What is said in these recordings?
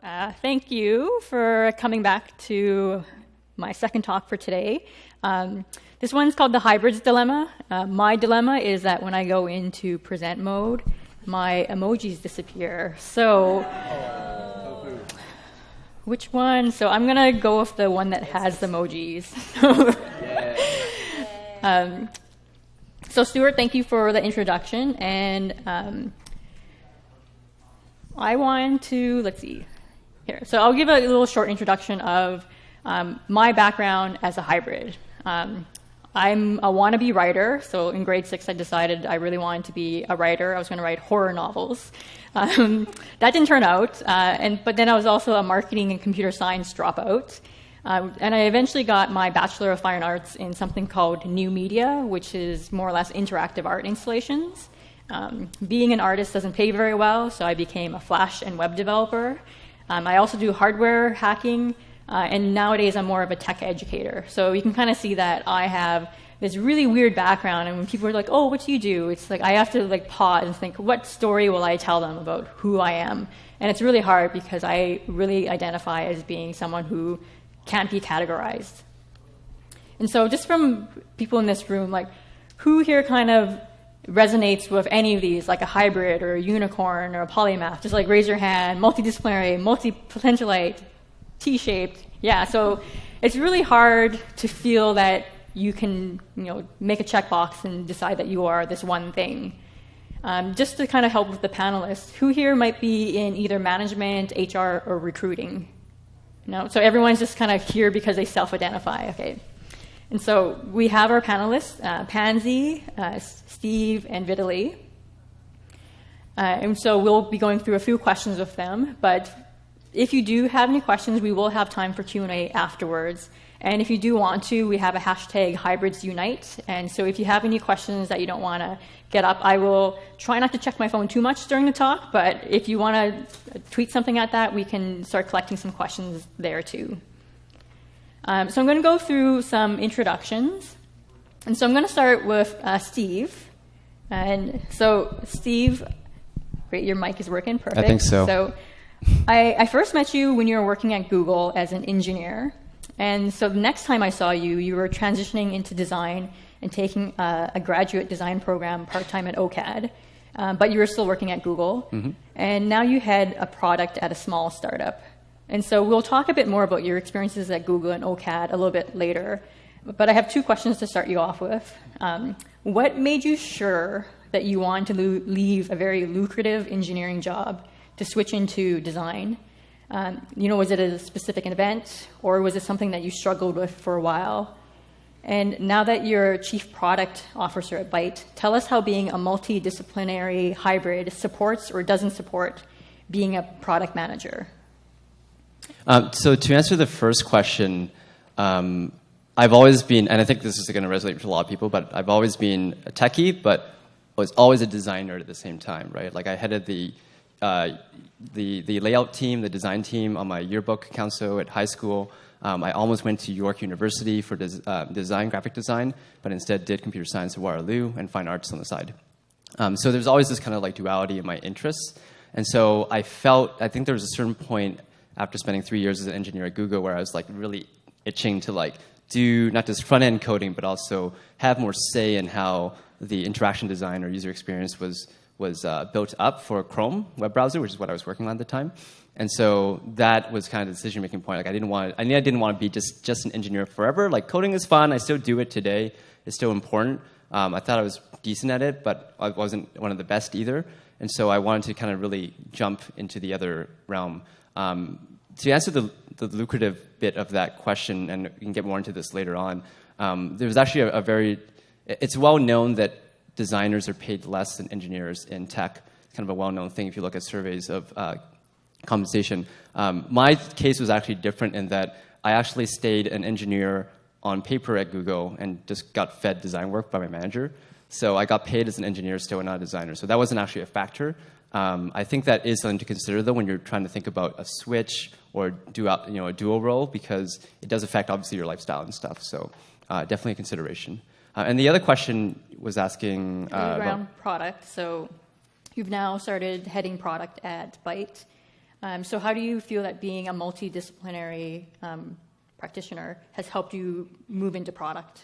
Thank you for coming back to my second talk for today. This one's called the Hybrids Dilemma. My dilemma is that when I go into present mode, my emojis disappear. So, which one? So I'm going to go with the one that has the emojis. So Stuart, thank you for the introduction. And I want to, let's see, here. So I'll give a little short introduction of my background as a hybrid. I'm a wannabe writer. So in grade 6, I decided I really wanted to be a writer. I was going to write horror novels. That didn't turn out. But then I was also a marketing and computer science dropout. And I eventually got my Bachelor of Fine Arts in something called New Media, which is more or less interactive art installations. Being an artist doesn't pay very well, so I became a Flash and web developer. I also do hardware hacking, and nowadays I'm more of a tech educator. So you can kind of see that I have this really weird background, and when people are like, oh, what do you do? It's like I have to like pause and think, what story will I tell them about who I am? And it's really hard because I really identify as being someone who can't be categorized. And so just from people in this room, like who here kind of resonates with any of these, like a hybrid or a unicorn or a polymath? Just like raise your hand. Multidisciplinary, multipotentialite, T-shaped. Yeah, so it's really hard to feel that you can, make a checkbox and decide that you are this one thing. Just to kind of help with the panelists, who here might be in either management, HR, or recruiting? So everyone's just kind of here because they self-identify. Okay. And so we have our panelists, Pansy, Steve, and Vitaly. And so we'll be going through a few questions with them. But if you do have any questions, we will have time for Q&A afterwards. And if you do want to, we have a hashtag HybridsUnite. And so if you have any questions that you don't want to get up, I will try not to check my phone too much during the talk. But if you want to tweet something at that, we can start collecting some questions there too. So I'm going to go through some introductions. And so I'm going to start with Steve. And so Steve, great, your mic is working, perfect. I think so. So I first met you when you were working at Google as an engineer. And so the next time I saw you, you were transitioning into design and taking a graduate design program part-time at OCAD. But you were still working at Google. Mm-hmm. And now you had a product at a small startup. And so we'll talk a bit more about your experiences at Google and OCAD a little bit later. But I have two questions to start you off with. What made you sure that you wanted to leave a very lucrative engineering job to switch into design? Was it a specific event, or was it something that you struggled with for a while? And now that you're Chief Product Officer at Byte, tell us how being a multidisciplinary hybrid supports or doesn't support being a product manager. So to answer the first question, I've always been, and I think this is going to resonate with a lot of people, but I've always been a techie, but was always a designer at the same time, right? Like I headed the layout team, the design team on my yearbook council at high school. I almost went to York University for graphic design, but instead did computer science at Waterloo and fine arts on the side. So there's always this kind of like duality in my interests. And so I think there was a certain point after spending 3 years as an engineer at Google where I was like really itching to like do not just front-end coding, but also have more say in how the interaction design or user experience was built up for Chrome web browser, which is what I was working on at the time. And so that was kind of the decision-making point. Like I knew I didn't want to be just an engineer forever. Like coding is fun. I still do it today. It's still important. I thought I was decent at it, but I wasn't one of the best either. And so I wanted to kind of really jump into the other realm. To answer the lucrative bit of that question, and we can get more into this later on, there was actually it's well known that designers are paid less than engineers in tech. It's kind of a well-known thing if you look at surveys of compensation. My case was actually different in that I actually stayed an engineer on paper at Google and just got fed design work by my manager. So I got paid as an engineer still, not a designer. So that wasn't actually a factor. I think that is something to consider, though, when you're trying to think about a switch or a dual role, because it does affect, obviously, your lifestyle and stuff. So definitely a consideration. And the other question was asking around product. So you've now started heading product at Byte. So how do you feel that being a multidisciplinary practitioner has helped you move into product?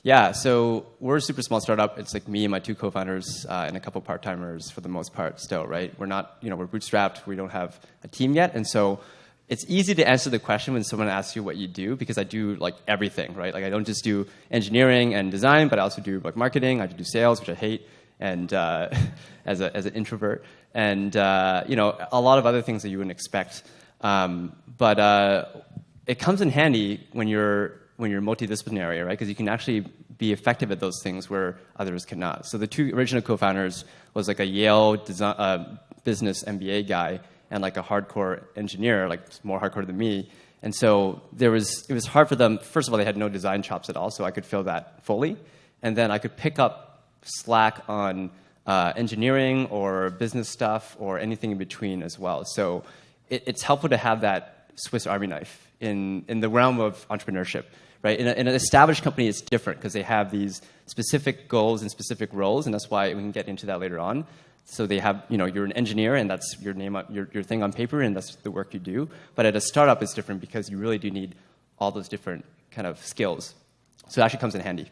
Yeah, so we're a super small startup. It's like me and my 2 co-founders and a couple part-timers for the most part still, right? We're not, we're bootstrapped. We don't have a team yet. And so it's easy to answer the question when someone asks you what you do, because I do like everything, right? Like I don't just do engineering and design, but I also do like marketing. I do sales, which I hate, and as an introvert, and a lot of other things that you wouldn't expect. But it comes in handy when you're multidisciplinary, right? Because you can actually be effective at those things where others cannot. So the 2 original co-founders was like a Yale business MBA guy and like a hardcore engineer, like more hardcore than me. And so it was hard for them. First of all, they had no design chops at all, so I could fill that fully. And then I could pick up slack on engineering or business stuff or anything in between as well. So it's helpful to have that Swiss Army knife in the realm of entrepreneurship. Right? In an established company, it's different because they have these specific goals and specific roles, and that's why we can get into that later on. So they have, you're an engineer, and that's your name, your thing on paper, and that's the work you do. But at a startup, it's different because you really do need all those different kind of skills. So it actually comes in handy.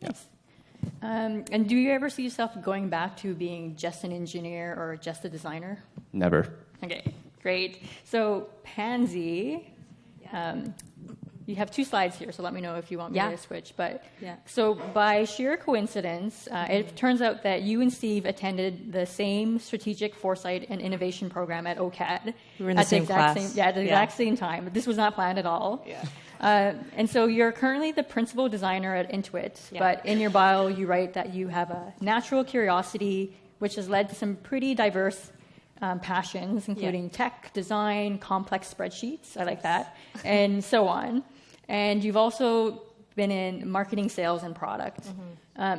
Yeah. Nice. And do you ever see yourself going back to being just an engineer or just a designer? Never. Okay, great. So Pansy. You have 2 slides here, so let me know if you want me to switch. But so by sheer coincidence, it turns out that you and Steve attended the same strategic foresight and innovation program at OCAD. We were in the same class. At the exact same time. This was not planned at all. Yeah. And so you're currently the principal designer at Intuit, but in your bio you write that you have a natural curiosity, which has led to some pretty diverse passions, including tech, design, complex spreadsheets, I like that, and so on. And you've also been in marketing, sales, and product.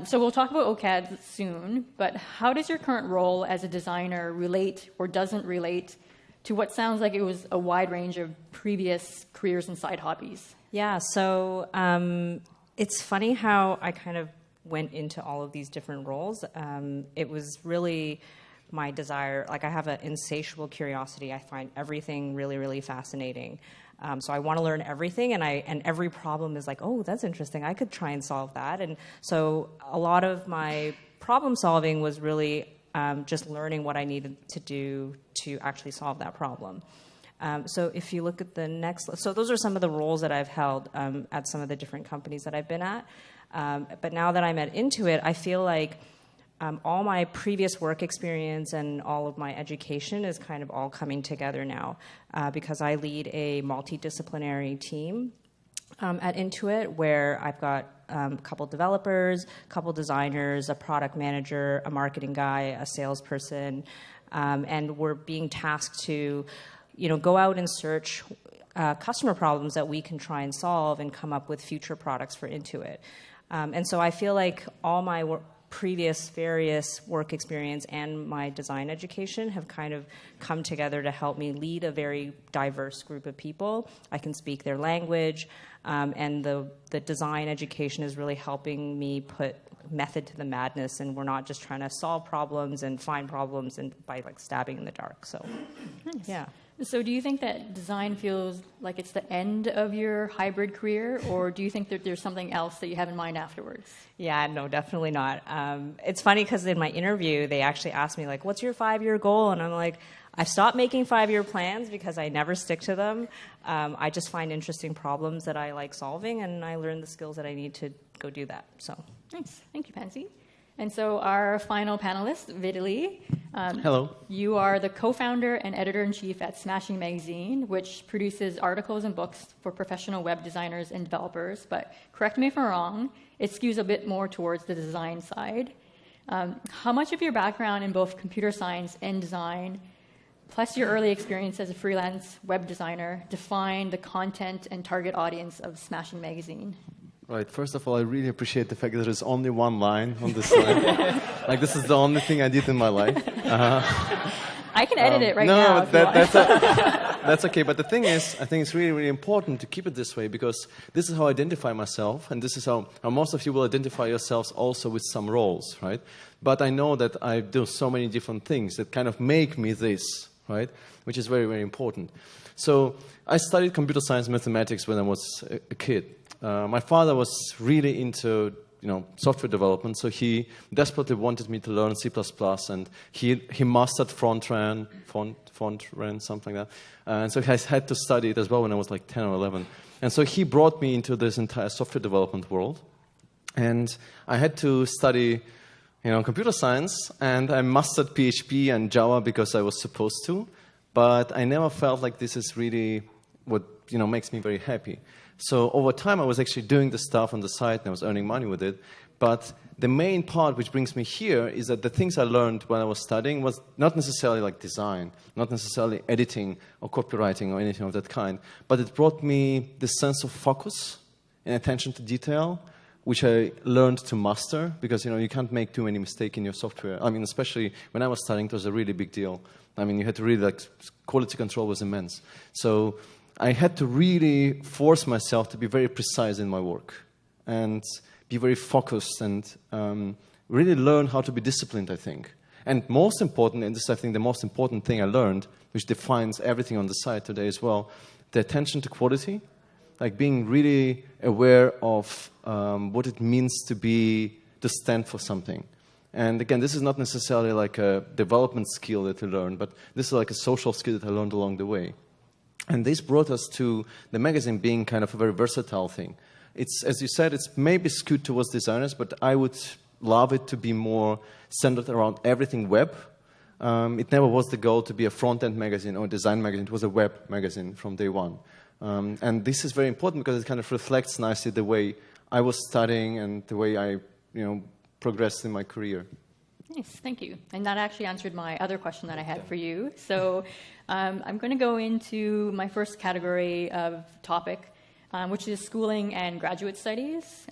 So we'll talk about OCAD soon, but how does your current role as a designer relate or doesn't relate to what sounds like it was a wide range of previous careers and side hobbies? Yeah, so it's funny how I kind of went into all of these different roles. It was really my desire, like I have an insatiable curiosity. I find everything really, really fascinating. So I want to learn everything, and every problem is like, oh, that's interesting. I could try and solve that. And so a lot of my problem solving was really just learning what I needed to do to actually solve that problem. So if you look at the next, so those are some of the roles that I've held at some of the different companies that I've been at. But now that I'm at Intuit, I feel like all my previous work experience and all of my education is kind of all coming together now because I lead a multidisciplinary team at Intuit where I've got a couple developers, a couple designers, a product manager, a marketing guy, a salesperson, and we're being tasked to go out and search customer problems that we can try and solve and come up with future products for Intuit. And so I feel like all my previous various work experience and my design education have kind of come together to help me lead a very diverse group of people. I can speak their language, and the design education is really helping me put method to the madness, and we're not just trying to solve problems and find problems and by like stabbing in the dark. So, nice. Yeah. So do you think that design feels like it's the end of your hybrid career, or do you think that there's something else that you have in mind afterwards? Yeah, no, definitely not. It's funny because in my interview, they actually asked me, like, what's your 5-year goal? And I'm like, I've stopped making 5-year plans because I never stick to them. I just find interesting problems that I like solving, and I learn the skills that I need to go do that. So nice. Thank you, Pansy. And so our final panelist, Vitaly. Hello. You are the co-founder and editor-in-chief at Smashing Magazine, which produces articles and books for professional web designers and developers. But correct me if I'm wrong, it skews a bit more towards the design side. How much of your background in both computer science and design, plus your early experience as a freelance web designer, define the content and target audience of Smashing Magazine? Right. First of all, I really appreciate the fact that there's only one line on this slide. Like, this is the only thing I did in my life. I can edit it now. No, that's okay. But the thing is, I think it's really, really important to keep it this way because this is how I identify myself, and this is how most of you will identify yourselves also with some roles, right? But I know that I do so many different things that kind of make me this. right? Which is very, very important. So I studied computer science and mathematics when I was a kid. My father was really into software development, so he desperately wanted me to learn C++, and he mastered Fortran, something like that. And so I had to study it as well when I was like 10 or 11. And so he brought me into this entire software development world. And I had to study computer science, and I mastered PHP and Java because I was supposed to, but I never felt like this is really what makes me very happy. So over time, I was actually doing the stuff on the side, and I was earning money with it. But the main part which brings me here is that the things I learned when I was studying was not necessarily like design, not necessarily editing or copywriting or anything of that kind, but it brought me this sense of focus and attention to detail, which I learned to master, because you can't make too many mistakes in your software. I mean, especially when I was studying, it was a really big deal. I mean, you had to really quality control was immense. So I had to really force myself to be very precise in my work and be very focused and really learn how to be disciplined, I think. And most important, and this is, I think, the most important thing I learned, which defines everything on the site today as well, the attention to quality, like being really aware of what it means to stand for something. And again, this is not necessarily like a development skill that you learn, but this is like a social skill that I learned along the way. And this brought us to the magazine being kind of a very versatile thing. It's, as you said, it's maybe skewed towards designers, but I would love it to be more centered around everything web. It never was the goal to be a front-end magazine or a design magazine. It was a web magazine from day one. And this is very important because it kind of reflects nicely the way I was studying and the way I, progressed in my career. Nice, thank you. And that actually answered my other question that I had for you. So I'm going to go into my first category of topic, which is schooling and graduate studies.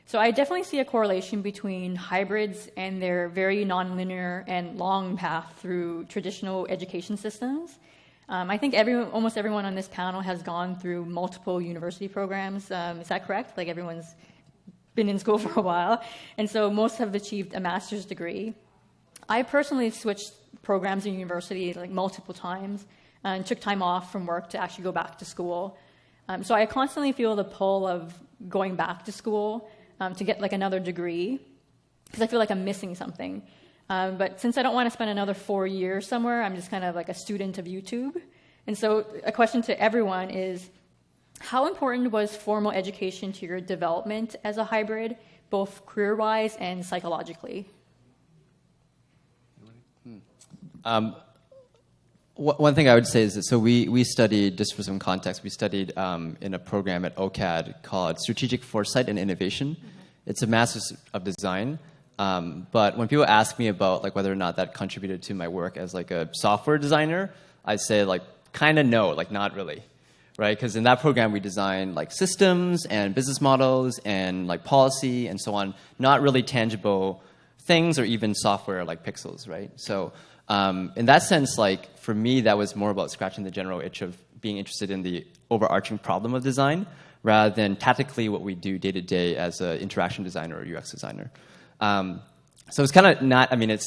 So I definitely see a correlation between hybrids and their very nonlinear and long path through traditional education systems. I think almost everyone on this panel has gone through multiple university programs. Is that correct? Like everyone's been in school for a while, and so most have achieved a master's degree. I personally switched programs in university like multiple times and took time off from work to actually go back to school. So I constantly feel the pull of going back to school to get like another degree because I feel like I'm missing something. But since I don't want to spend another 4 years somewhere, I'm just kind of like a student of YouTube. And so a question to everyone is, how important was formal education to your development as a hybrid, both career-wise and psychologically? One thing I would say is that, so we studied, just for some context, we studied in a program at OCAD called Strategic Foresight and Innovation. Mm-hmm. It's a Master's of Design. But when people ask me about like whether or not that contributed to my work as like a software designer, I say like kind of no, like not really. Right, because in that program we design like systems and business models and like policy and so on, not really tangible things or even software like pixels, right? So in that sense, like for me, that was more about scratching the general itch of being interested in the overarching problem of design rather than tactically what we do day to day as an interaction designer or UX designer. So it's kind of not, I mean,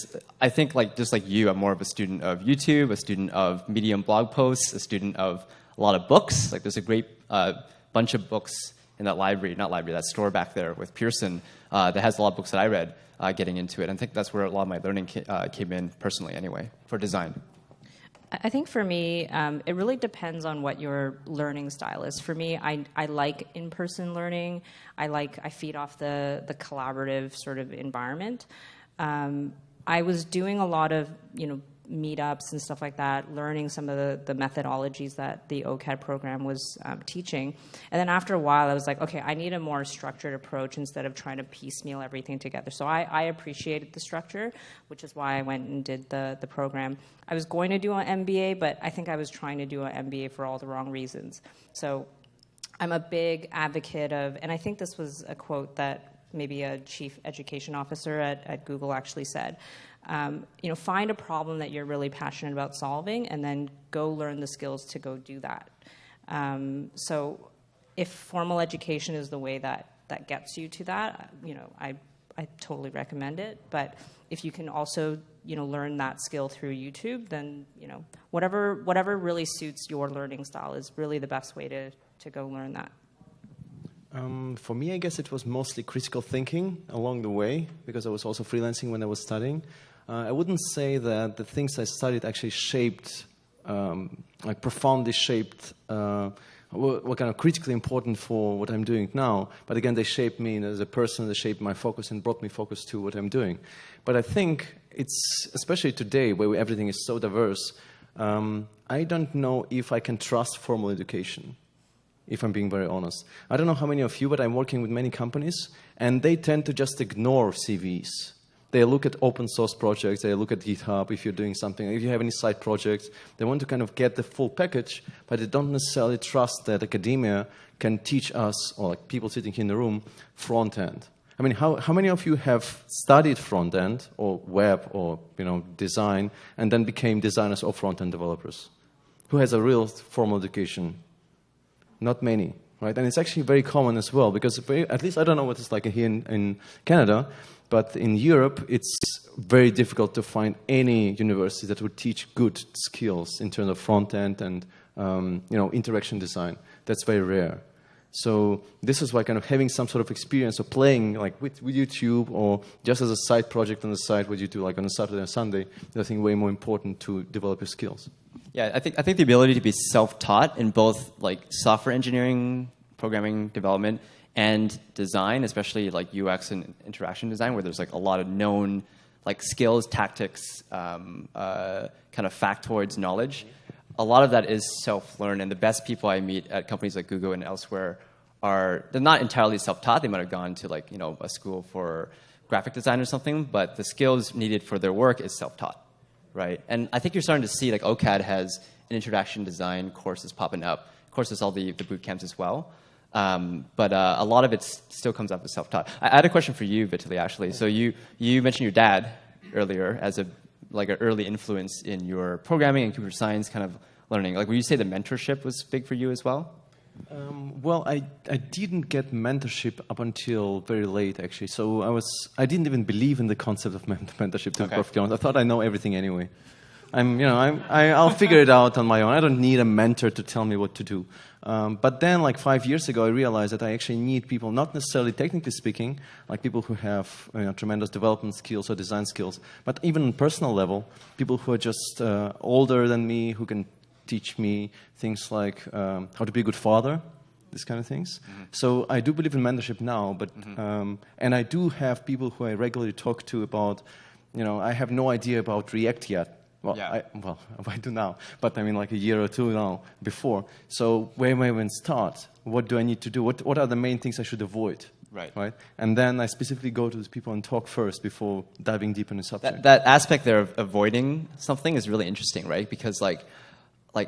I think like just like you, I'm more of a student of YouTube, a student of Medium blog posts, a student of a lot of books. Like there's a great bunch of books in that that store back there with Pearson that has a lot of books that I read getting into it. And I think that's where a lot of my learning came in personally anyway, for design. I think for me, it really depends on what your learning style is. For me, I like in-person learning. I feed off the collaborative sort of environment. I was doing a lot of, meetups and stuff like that, learning some of the methodologies that the OCAD program was teaching. And then after a while, I was like, okay, I need a more structured approach instead of trying to piecemeal everything together. So I appreciated the structure, which is why I went and did the program. I was going to do an MBA, but I think I was trying to do an MBA for all the wrong reasons. So I'm a big advocate of, and I think this was a quote that maybe a chief education officer at Google actually said, find a problem that you're really passionate about solving and then go learn the skills to go do that. So if formal education is the way that gets you to that, I totally recommend it. But if you can also, learn that skill through YouTube, then, whatever really suits your learning style is really the best way to go learn that. For me, I guess it was mostly critical thinking along the way, because I was also freelancing when I was studying. I wouldn't say that the things I studied actually shaped, profoundly shaped what kind of critically important for what I'm doing now. But again, they shaped me as a person, they shaped my focus and brought me focus to what I'm doing. But I think it's, especially today where everything is so diverse, I don't know if I can trust formal education, if I'm being very honest. I don't know how many of you, but I'm working with many companies, and they tend to just ignore CVs. They look at open source projects, they look at GitHub if you're doing something, if you have any side projects. They want to kind of get the full package, but they don't necessarily trust that academia can teach us, or like people sitting here in the room, front end. I mean, how many of you have studied front end or web or design and then became designers or front end developers? Who has a real formal education? Not many, right? And it's actually very common as well, because at least I don't know what it's like here in Canada, but in Europe, it's very difficult to find any university that would teach good skills in terms of front end and interaction design. That's very rare. So this is why kind of having some sort of experience of playing like with YouTube or just as a side project on the side, what you do like on a Saturday and Sunday, is I think way more important to develop your skills. Yeah, I think the ability to be self-taught in both like software engineering, programming, development, and design, especially like UX and interaction design, where there's like a lot of known like skills, tactics, kind of factoids knowledge. A lot of that is self-learned, and the best people I meet at companies like Google and elsewhere they're not entirely self-taught. They might have gone to like a school for graphic design or something, but the skills needed for their work is self-taught, right? And I think you're starting to see like OCAD has an interaction design courses popping up. Of course, there's all the boot camps as well. But a lot of it still comes up as self-taught. I had a question for you, Vitaly, actually. So you mentioned your dad earlier as an early influence in your programming and computer science kind of learning. Like, would you say the mentorship was big for you as well? Well, I didn't get mentorship up until very late, actually. So I didn't even believe in the concept of mentorship, to be perfectly honest. I thought I know everything anyway. I'll figure it out on my own. I don't need a mentor to tell me what to do. But then, like 5 years ago, I realized that I actually need people, not necessarily technically speaking, like people who have tremendous development skills or design skills, but even on personal level, people who are just older than me, who can teach me things like how to be a good father, these kind of things. Mm-hmm. So I do believe in mentorship now, but and I do have people who I regularly talk to about, I have no idea about React yet. Well, yeah. I do now, but I mean like a year or two now before. So where am I going to start? What do I need to do? What are the main things I should avoid? Right. And then I specifically go to these people and talk first before diving deep in the subject. That aspect there of avoiding something is really interesting, right? Because like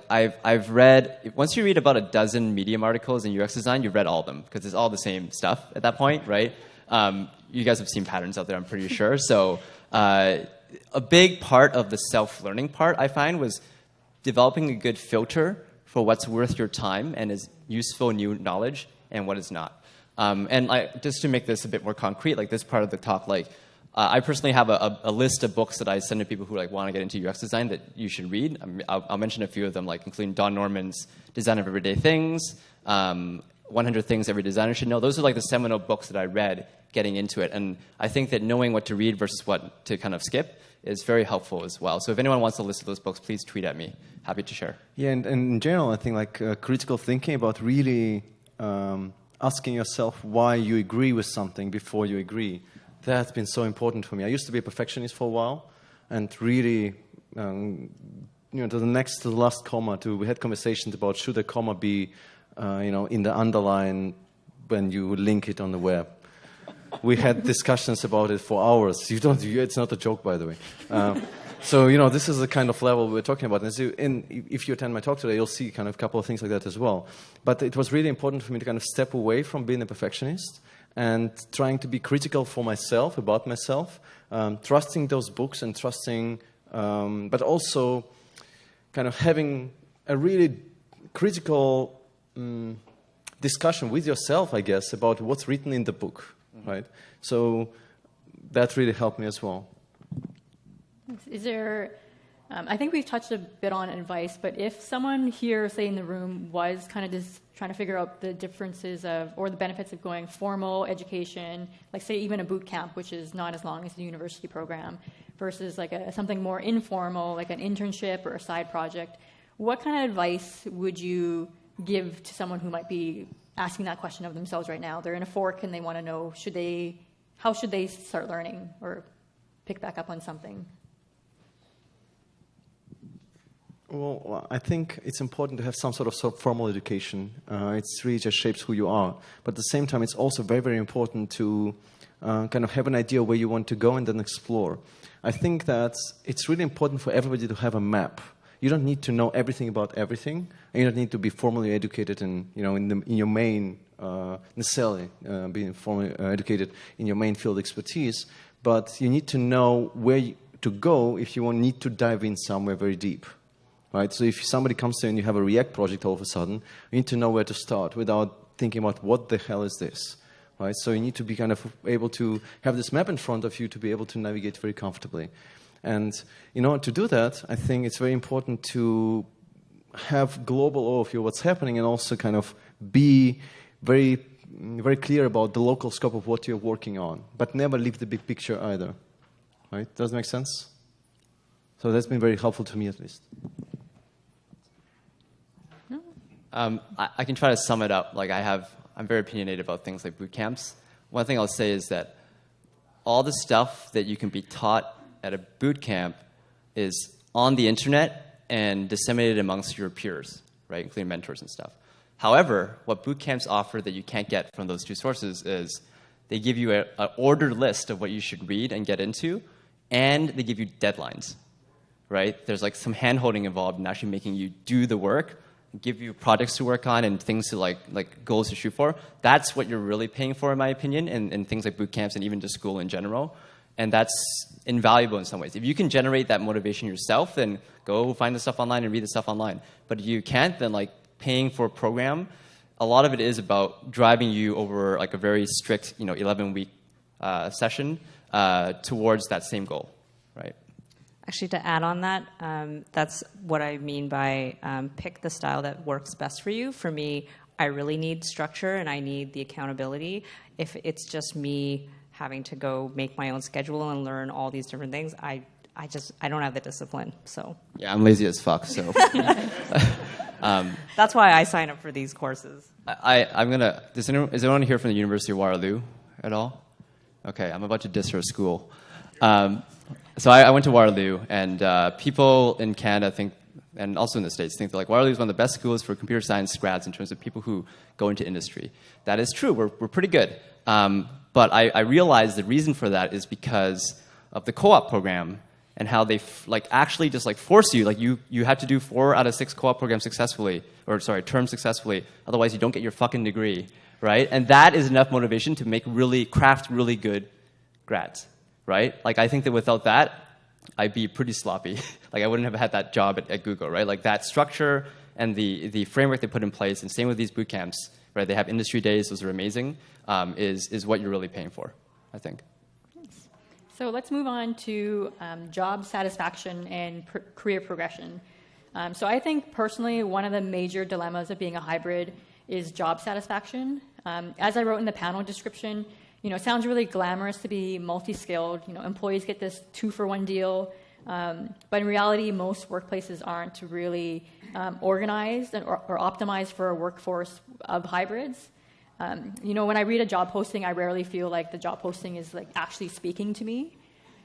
I've read, once you read about a dozen Medium articles in UX design, you've read all of them because it's all the same stuff at that point, right? You guys have seen patterns out there, I'm pretty sure. So a big part of the self-learning part, I find, was developing a good filter for what's worth your time and is useful new knowledge and what is not. And just to make this a bit more concrete, like this part of the talk, I personally have a list of books that I send to people who want to get into UX design that you should read. I'll mention a few of them, including Don Norman's Design of Everyday Things, 100 Things Every Designer Should Know. Those are the seminal books that I read getting into it. And I think that knowing what to read versus what to kind of skip is very helpful as well. So if anyone wants a list of those books, please tweet at me. Happy to share. Yeah, and in general, I think critical thinking about really asking yourself why you agree with something before you agree. That's been so important for me. I used to be a perfectionist for a while, and really, to the last comma, we had conversations about should a comma be, in the underline when you link it on the web. We had discussions about it for hours. It's not a joke, by the way. So, this is the kind of level we're talking about. And if you attend my talk today, you'll see kind of a couple of things like that as well. But it was really important for me to kind of step away from being a perfectionist and trying to be critical for myself, about myself, trusting those books and trusting, but also kind of having a really critical discussion with yourself, I guess, about what's written in the book, right? So that really helped me as well. Is there, I think we've touched a bit on advice, but if someone here, say in the room, was kind of just trying to figure out the differences of, or the benefits of going formal education, like say even a boot camp, which is not as long as the university program, versus like something more informal, like an internship or a side project, what kind of advice would you give to someone who might be asking that question of themselves right now? They're in a fork and they want to know, how should they start learning or pick back up on something? Well, I think it's important to have some sort of formal education. It's really just shapes who you are. But at the same time, it's also very, very important to kind of have an idea where you want to go and then explore. I think that it's really important for everybody to have a map. You don't need to know everything about everything, and you don't need to be formally educated in your main, necessarily being formally educated in your main field expertise. But you need to know where to go if you need to dive in somewhere very deep. Right? So if somebody comes to you and you have a React project all of a sudden, you need to know where to start without thinking about what the hell is this. Right? So you need to be kind of able to have this map in front of you to be able to navigate very comfortably. And in order to do that, I think it's very important to have global overview of what's happening and also kind of be very, very clear about the local scope of what you're working on, but never leave the big picture either. Right? Does that make sense? So that's been very helpful to me at least. I can try to sum it up. Like I'm very opinionated about things like boot camps. One thing I'll say is that all the stuff that you can be taught at a boot camp is on the internet and disseminated amongst your peers, right, including mentors and stuff. However, what boot camps offer that you can't get from those two sources is they give you an ordered list of what you should read and get into, and they give you deadlines, right? There's like some hand-holding involved in actually making you do the work, give you projects to work on and things to like goals to shoot for. That's what you're really paying for, in my opinion, in things like boot camps and even just school in general. And that's invaluable in some ways. If you can generate that motivation yourself, then go find the stuff online and read the stuff online. But if you can't, then like paying for a program, a lot of it is about driving you over like a very strict, 11-week session towards that same goal, right? Actually, to add on that, that's what I mean by pick the style that works best for you. For me, I really need structure and I need the accountability. If it's just me having to go make my own schedule and learn all these different things, I don't have the discipline. So yeah, I'm lazy as fuck. So that's why I sign up for these courses. Is anyone here from the University of Waterloo at all? Okay, I'm about to diss her school. So I went to Waterloo, and people in Canada think, and also in the States, think that like Waterloo is one of the best schools for computer science grads in terms of people who go into industry. That is true. We're pretty good. But I realized the reason for that is because of the co-op program and how they actually just force you. Like you have to do 4 out of 6 co-op programs terms successfully. Otherwise, you don't get your fucking degree, right? And that is enough motivation to craft really good grads. Right? Like, I think that without that, I'd be pretty sloppy. Like, I wouldn't have had that job at Google, right? Like, that structure and the framework they put in place, and same with these boot camps, right? They have industry days. Those are amazing, is what you're really paying for, I think. Nice. So let's move on to job satisfaction and career progression. So I think, personally, one of the major dilemmas of being a hybrid is job satisfaction. As I wrote in the panel description, it sounds really glamorous to be multi-skilled. Employees get this 2-for-1 deal. But in reality, most workplaces aren't really organized or optimized for a workforce of hybrids. When I read a job posting, I rarely feel like the job posting is actually speaking to me.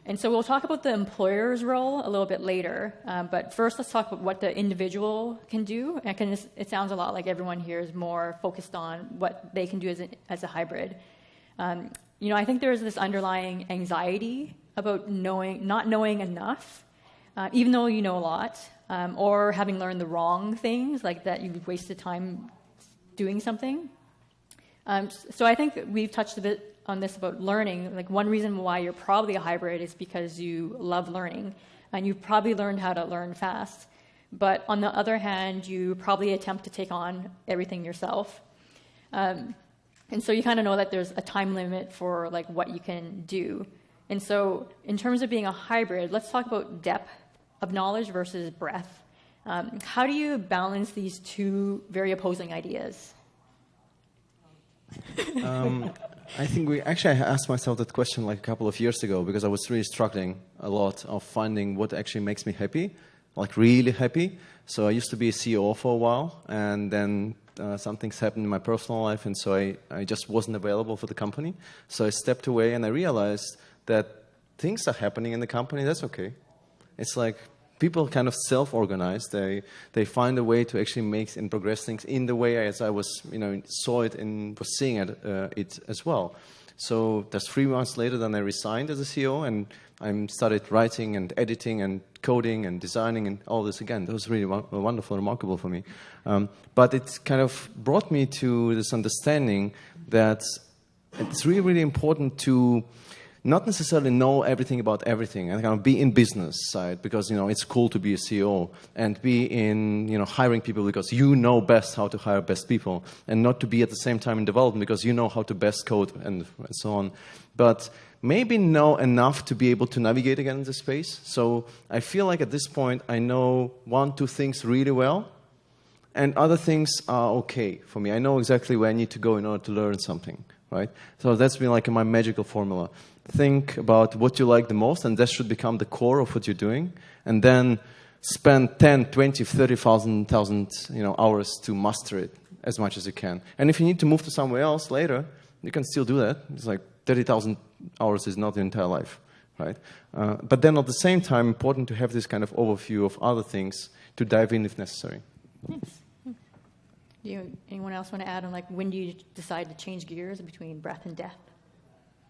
And so we'll talk about the employer's role a little bit later. But first, let's talk about what the individual can do. It sounds a lot like everyone here is more focused on what they can do as a hybrid. I think there's this underlying anxiety about not knowing enough, even though you know a lot, or having learned the wrong things, like that you've wasted time doing something. So I think we've touched a bit on this about learning. Like, one reason why you're probably a hybrid is because you love learning, and you've probably learned how to learn fast. But on the other hand, you probably attempt to take on everything yourself. And so you kind of know that there's a time limit for what you can do. And so in terms of being a hybrid, let's talk about depth of knowledge versus breadth. How do you balance these two very opposing ideas? I think I asked myself that question like a couple of years ago because I was really struggling a lot of finding what actually makes me happy, like really happy. So I used to be a CEO for a while, and then some things happened in my personal life, and so I just wasn't available for the company. So I stepped away, and I realized that things are happening in the company. That's okay. It's like people kind of self-organize. They find a way to actually make and progress things in the way as I was, saw it and was seeing it as well. So that's 3 months later, then I resigned as a CEO, and I started writing and editing and coding and designing and all this again. That was really wonderful, remarkable for me. But it kind of brought me to this understanding that it's really, really important to not necessarily know everything about everything and kind of be in business side because, it's cool to be a CEO and be in, hiring people because you know best how to hire best people and not to be at the same time in development because you know how to best code and so on. But maybe know enough to be able to navigate again in this space. So I feel like at this point I know 1-2 things really well and other things are okay for me. I know exactly where I need to go in order to learn something, right? So that's been like my magical formula. Think about what you like the most, and that should become the core of what you're doing. And then spend 10, 20, 30,000 hours to master it as much as you can. And if you need to move to somewhere else later, you can still do that. It's like 30,000 hours is not the entire life, right? But then at the same time, important to have this kind of overview of other things to dive in if necessary. Thanks. Anyone else want to add on when do you decide to change gears between breadth and depth?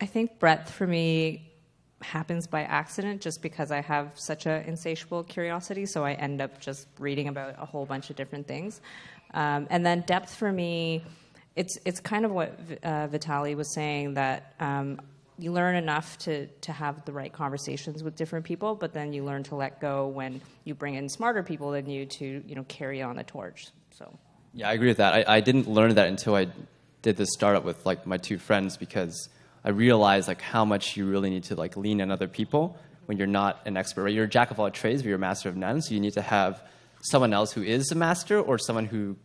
I think breadth for me happens by accident just because I have such an insatiable curiosity, so I end up just reading about a whole bunch of different things. And then depth for me, it's kind of what Vitaly was saying, that you learn enough to have the right conversations with different people, but then you learn to let go when you bring in smarter people than you to carry on the torch. So yeah, I agree with that. I didn't learn that until I did this startup with my 2 friends because I realized how much you really need to lean on other people when you're not an expert. Right? You're a jack of all trades, but you're a master of none. So you need to have someone else who is a master or someone who,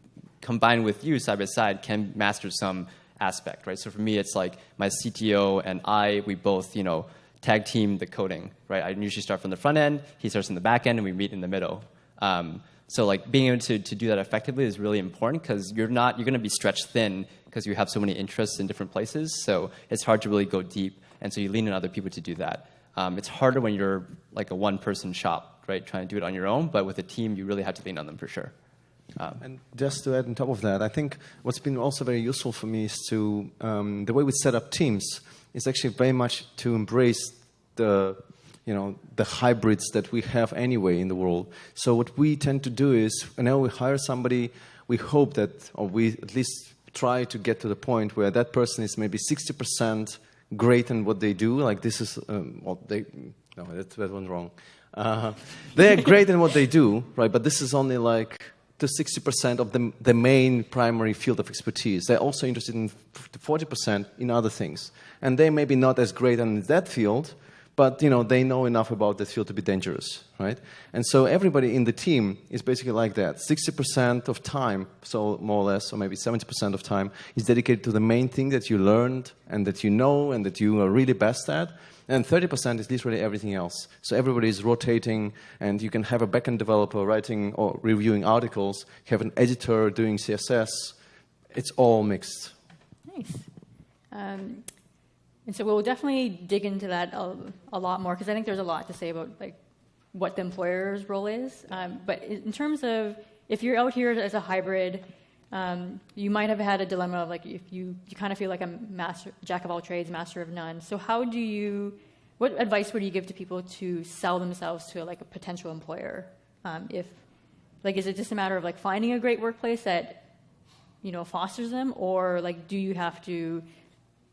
combined with you side by side, can master some aspect. Right? So for me, it's my CTO and we both tag team the coding. Right? I usually start from the front end, he starts in the back end, and we meet in the middle. So being able to do that effectively is really important because you're going to be stretched thin because you have so many interests in different places. So it's hard to really go deep. And so you lean on other people to do that. It's harder when you're a one-person shop, right, trying to do it on your own. But with a team, you really have to lean on them for sure. And just to add on top of that, I think what's been also very useful for me is to, the way we set up teams is actually very much to embrace the hybrids that we have anyway in the world. So what we tend to do is, whenever we hire somebody, we hope that, or we at least try to get to the point where that person is maybe 60% great in what they do. This is, that one's wrong. They're great in what they do, right? But this is only to 60% of the main primary field of expertise. They're also interested in 40% in other things. And they may be not as great in that field, but they know enough about that field to be dangerous, right? And so everybody in the team is basically like that. 60% of time, so more or less, or maybe 70% of time, is dedicated to the main thing that you learned and that you know and that you are really best at. And 30% is literally everything else. So everybody is rotating, and you can have a backend developer writing or reviewing articles, have an editor doing CSS. It's all mixed. Nice. And so we'll definitely dig into that a lot more because I think there's a lot to say about what the employer's role is. But in terms of if you're out here as a hybrid, you might have had a dilemma of if you kind of feel like a jack of all trades, master of none. So what advice would you give to people to sell themselves to a potential employer? Is it just a matter of finding a great workplace that fosters them, or do you have to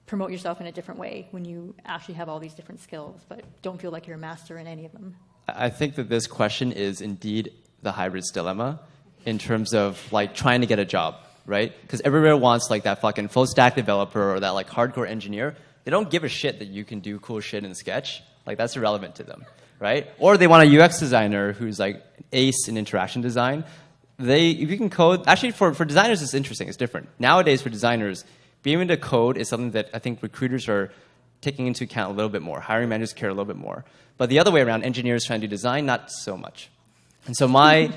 promote yourself in a different way when you actually have all these different skills but don't feel like you're a master in any of them? I think that this question is indeed the hybrid's dilemma in terms of trying to get a job, right? Because everybody wants that fucking full stack developer or that hardcore engineer, they don't give a shit that you can do cool shit in Sketch. Like, that's irrelevant to them, right? Or they want a UX designer who's like ace in interaction design. If you can code, actually for designers it's interesting, it's different. Nowadays for designers, being able to code is something that I think recruiters are taking into account a little bit more. Hiring managers care a little bit more. But the other way around, engineers trying to do design, not so much. And so my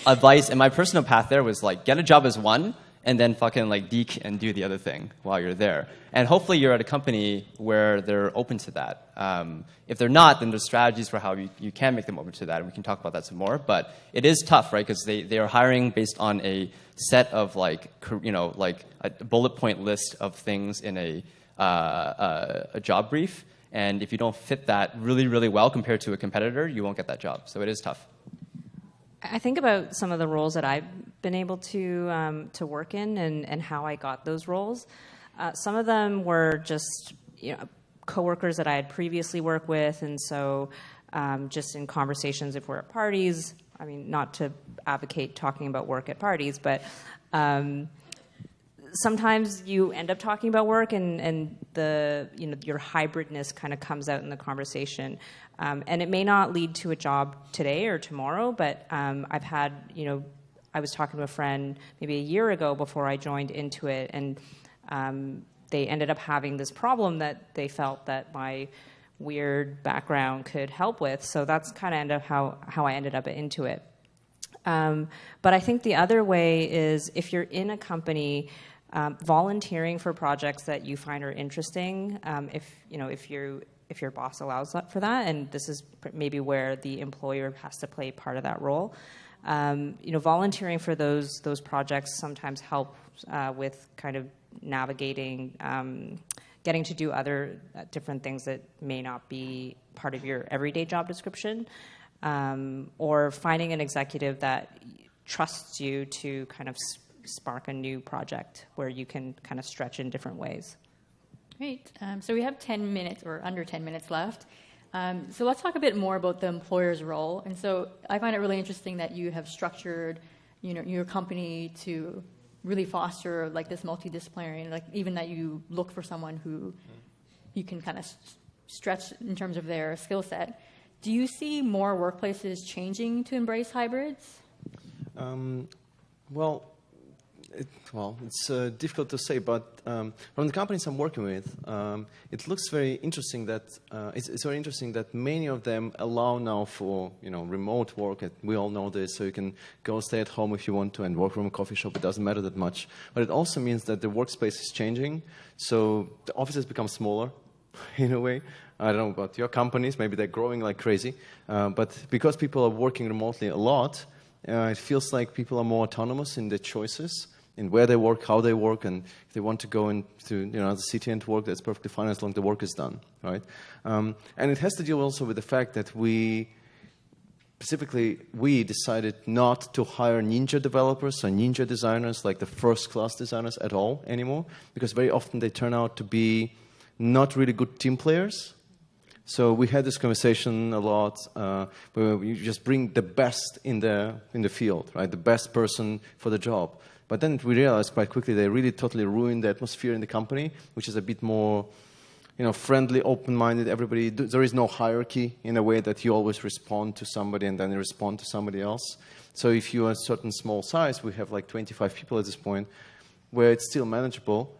advice and my personal path there was like, get a job as one, and then fucking like deke and do the other thing while you're there. And hopefully you're at a company where they're open to that. If they're not, then there's strategies for how you can make them open to that, and we can talk about that some more. But it is tough, right? Because they are hiring based on a set of like a bullet point list of things in a job brief. And if you don't fit that really, really well compared to a competitor, you won't get that job. So it is tough. I think about some of the roles that I've been able to work in and how I got those roles. Some of them were just coworkers that I had previously worked with, and so just in conversations if we're at parties. I mean, not to advocate talking about work at parties, but sometimes you end up talking about work, and your hybridness kind of comes out in the conversation. And it may not lead to a job today or tomorrow, but I've had, I was talking to a friend maybe a year ago before I joined Intuit, and they ended up having this problem that they felt that my weird background could help with. So that's kind of how I ended up at Intuit. But I think the other way is if you're in a company, volunteering for projects that you find are interesting, if your boss allows that for that, and this is maybe where the employer has to play part of that role. Volunteering for those projects sometimes help with kind of navigating, getting to do other different things that may not be part of your everyday job description, or finding an executive that trusts you to kind of spark a new project where you can kind of stretch in different ways. Great. So we have 10 minutes or under 10 minutes left. So let's talk a bit more about the employer's role. And so I find it really interesting that you have structured, your company to really foster like this multidisciplinary, like even that you look for someone who you can kind of stretch in terms of their skill set. Do you see more workplaces changing to embrace hybrids? It's difficult to say, but from the companies I'm working with, it looks very interesting that it's very interesting that many of them allow now for remote work. We all know this, so you can go stay at home if you want to and work from a coffee shop. It doesn't matter that much, but it also means that the workspace is changing. So the offices become smaller, in a way. I don't know about your companies; maybe they're growing like crazy, but because people are working remotely a lot, it feels like people are more autonomous in their choices. In where they work, how they work, and if they want to go into the city and work, that's perfectly fine as long as the work is done, right? And it has to deal also with the fact that we decided not to hire ninja developers or ninja designers, like the first-class designers at all anymore, because very often they turn out to be not really good team players. So we had this conversation a lot, where you just bring the best in the field, right? The best person for the job. But then we realized quite quickly they really totally ruined the atmosphere in the company, which is a bit more, friendly, open-minded. Everybody, there is no hierarchy in a way that you always respond to somebody and then you respond to somebody else. So if you are a certain small size, we have like 25 people at this point, where it's still manageable.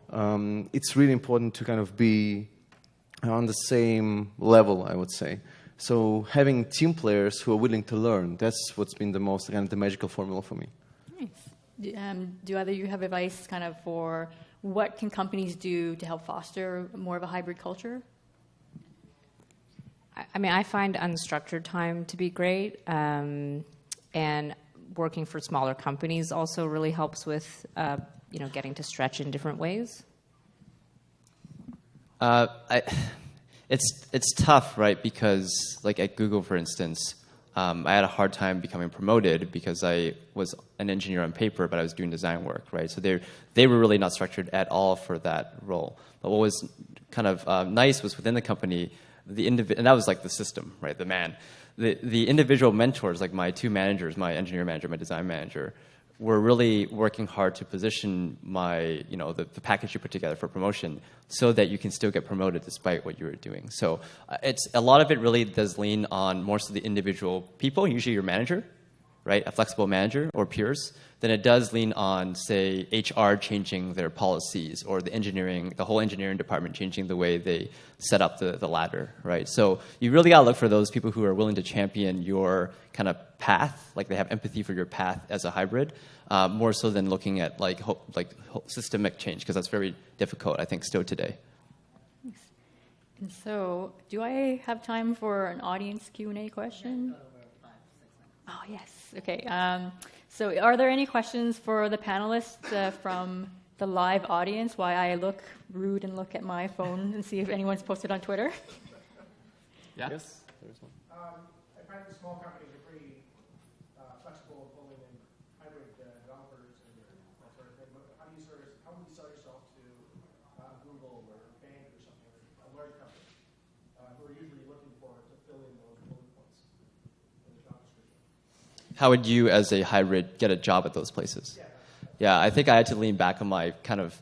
It's really important to kind of be on the same level, I would say. So having team players who are willing to learn, that's what's been the most kind of the magical formula for me. Nice. Do either of you have advice kind of for what can companies do to help foster more of a hybrid culture? I mean, I find unstructured time to be great, and working for smaller companies also really helps with, getting to stretch in different ways. It's tough, right? Because like at Google, for instance, I had a hard time becoming promoted because I was an engineer on paper, but I was doing design work, right? So they were really not structured at all for that role. But what was kind of nice was within the company, and that was like the system, right? The man. The individual mentors, like my two managers, my engineer manager, my design manager, we're really working hard to position the package you put together for promotion so that you can still get promoted despite what you were doing. So it's a lot of it really does lean on more so the individual people, usually your manager, right, a flexible manager or peers, than it does lean on, say, HR changing their policies or the whole engineering department changing the way they set up the ladder, right? So you really got to look for those people who are willing to champion your kind of path, like they have empathy for your path as a hybrid, more so than looking at like systemic change, because that's very difficult, I think, still today. Thanks. And so, do I have time for an audience Q&A question? Oh, yes. Okay. So are there any questions for the panelists from the live audience while I look rude and look at my phone and see if anyone's posted on Twitter? Yeah? Yes, there is one. I find the small companies are pretty flexible, pulling in hybrid developers and that sort of thing. How would you sell yourself to Google or a bank or something, a large company, who are usually looking to fill in those bullet points in the job description? How would you, as a hybrid, get a job at those places? Yeah, I think I had to lean back on my kind of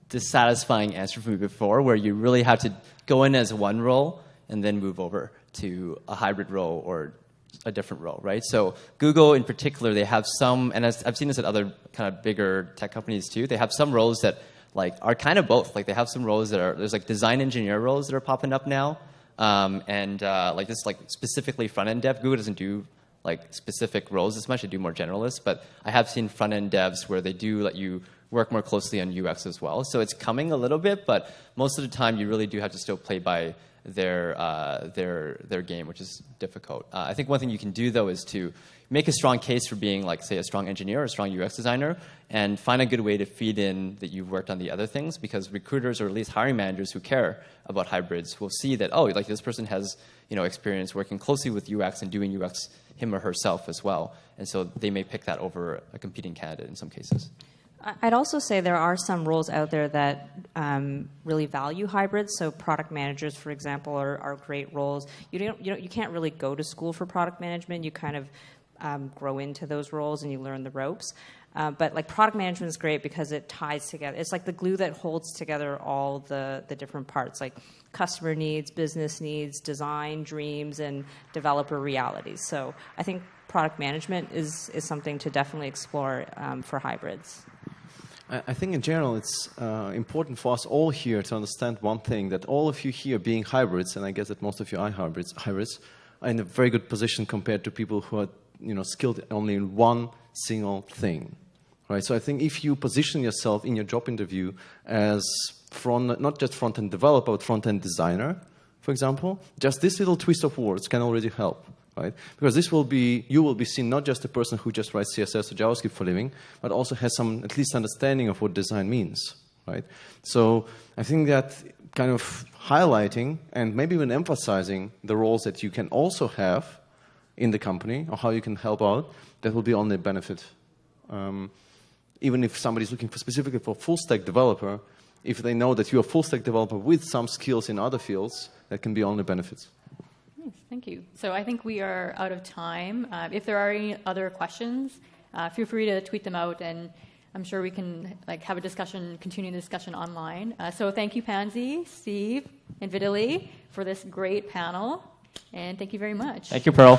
dissatisfying answer from before, where you really have to go in as one role and then move over to a hybrid role or a different role, right? So Google in particular, they have some, and I've seen this at other kind of bigger tech companies too, they have some roles that are kind of both. Like they have some roles there's like design engineer roles that are popping up now, and specifically front-end dev. Google doesn't do like specific roles as much. They do more generalist, but I have seen front-end devs where they do let you work more closely on UX as well. So it's coming a little bit, but most of the time you really do have to still play by their game, which is difficult. I think one thing you can do though is to make a strong case for being like, say, a strong engineer or a strong UX designer, and find a good way to feed in that you've worked on the other things, because recruiters or at least hiring managers who care about hybrids will see that, oh, like this person has experience working closely with UX and doing UX him or herself as well. And so they may pick that over a competing candidate in some cases. I'd also say there are some roles out there that really value hybrids. So product managers, for example, are great roles. You can't really go to school for product management. You kind of grow into those roles and you learn the ropes. But like product management is great because it ties together. It's like the glue that holds together all the different parts, like customer needs, business needs, design, dreams, and developer realities. So I think product management is something to definitely explore for hybrids. I think in general it's important for us all here to understand one thing, that all of you here being hybrids, and I guess that most of you are hybrids are in a very good position compared to people who are skilled only in one single thing. Right? So I think if you position yourself in your job interview as not just front-end developer, but front-end designer, for example, just this little twist of words can already help. Right? Because you will be seen not just a person who just writes CSS or JavaScript for a living, but also has some at least understanding of what design means. Right? So I think that kind of highlighting and maybe even emphasizing the roles that you can also have in the company or how you can help out, that will be only a benefit. Even if somebody's looking specifically for a full-stack developer, if they know that you're a full-stack developer with some skills in other fields, that can be only benefits. Nice, thank you. So I think we are out of time. If there are any other questions, feel free to tweet them out, and I'm sure we can have a discussion, continue the discussion online. So thank you, Pansy, Steve, and Vitaly for this great panel, and thank you very much. Thank you, Pearl.